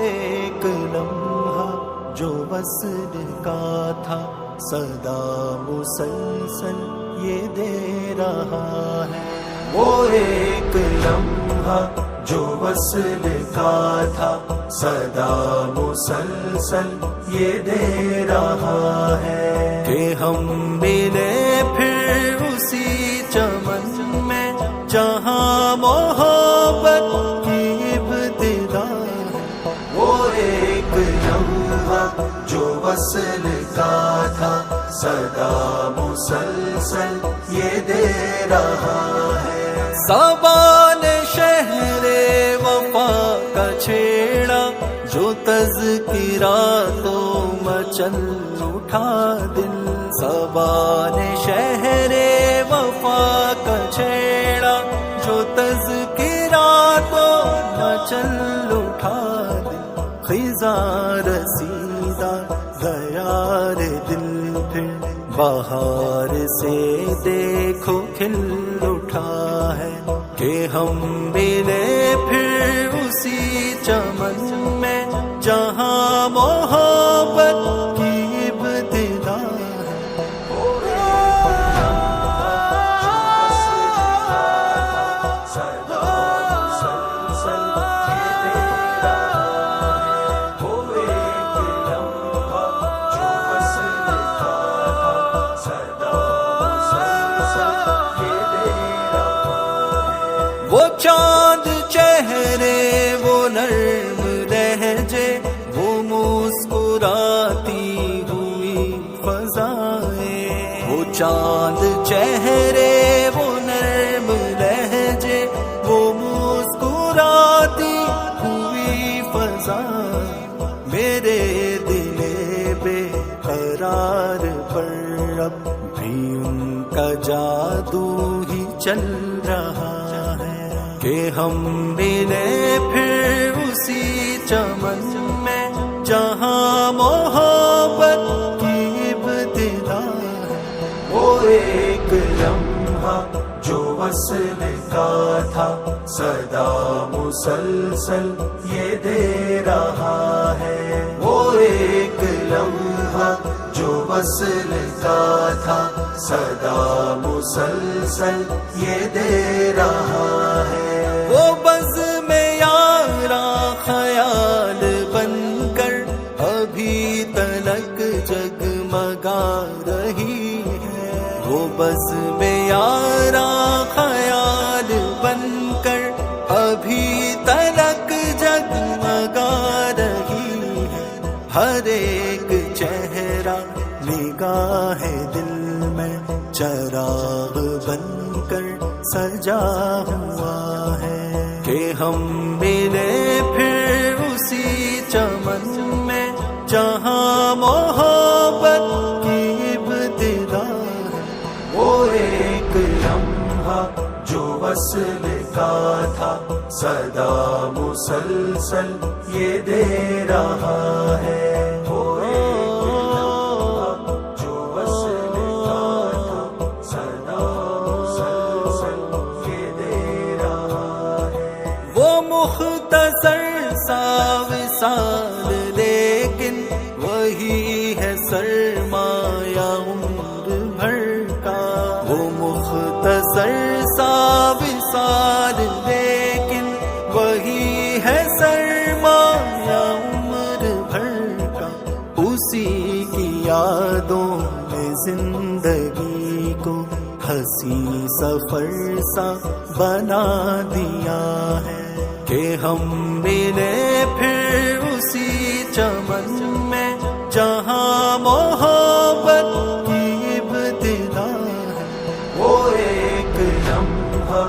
ایک لمحہ جو وصل کا تھا صدا مسلسل یہ دے رہا ہے، وہ ایک لمحہ جو وصل کا تھا صدا مسلسل یہ دے رہا ہے، کہ ہم ملے پھر اسی چمن میں جہاں محبت کی ابتدا ہے، وہ ایک لمحہ جو وصل کا تھا صدا مسلسل یہ دے رہا ہے۔ صبا نے شہر وفا کا چھیڑا جو تذکرہ تو مچل اٹھا دل، صبا نے شہر وفا کا چھیڑا جو تذکرہ تو مچل اٹھا دل، خزاں رسیدہ گیا رے دل پھر بہار سے دیکھو کھل اٹھا ہے، کہ ہم ملے پھر اسی چمن میں جہاں محبت کی ابتدا ہے، وہ چاند چہرے وہ نرم لہجے وہ مسکراتی ہوئی فضائیں، وہ چاند چہرے وہ نرم لہجے وہ مسکراتی ہوئی فضائیں، میرے دل بے قرار پر اب بھی ان کا جادو ہی چل رہا ہے، کہ ہم ملے پھر اسی چمن میں جہاں محبت کی ابتدا ہے، وہ ایک لمحہ جو وصل کا تھا صدا مسلسل یہ دے رہا ہے، وہ ایک لمحہ جو وصل کا تھا صدا مسلسل یہ دے رہا ہے، وہ بزم یاراں خیال بن کر ابھی تلک جگمگا رہی ہے، وہ بزم یاراں خیال بن کر ابھی تلک جگمگا رہی ہے، ہر ایک چہرہ نگاہ دل میں چراغ بن کر سجا ہوا ہے، کہ ہم ملے پھر اسی چمن میں جہاں محبت کی ابتدا ہے، وہ ایک لمحہ جو وصل کا تھا صدا مسلسل یہ دے رہا ہے، مختصر سا وصال لیکن وہی ہے سرمایہ عمر بھر کا، وہ مختصر سا وصال لیکن وہی ہے سرمایہ عمر بھر کا، اسی کی یادوں میں زندگی کو ہنسی سفر سا بنا دیا ہے، کہ ہم ملے پھر اسی چمن میں جہاں محبت کی ابتدا ہے، وہ ایک لمحہ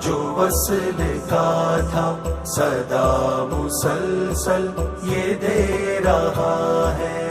جو وصل کا تھا صدا مسلسل یہ دے رہا ہے۔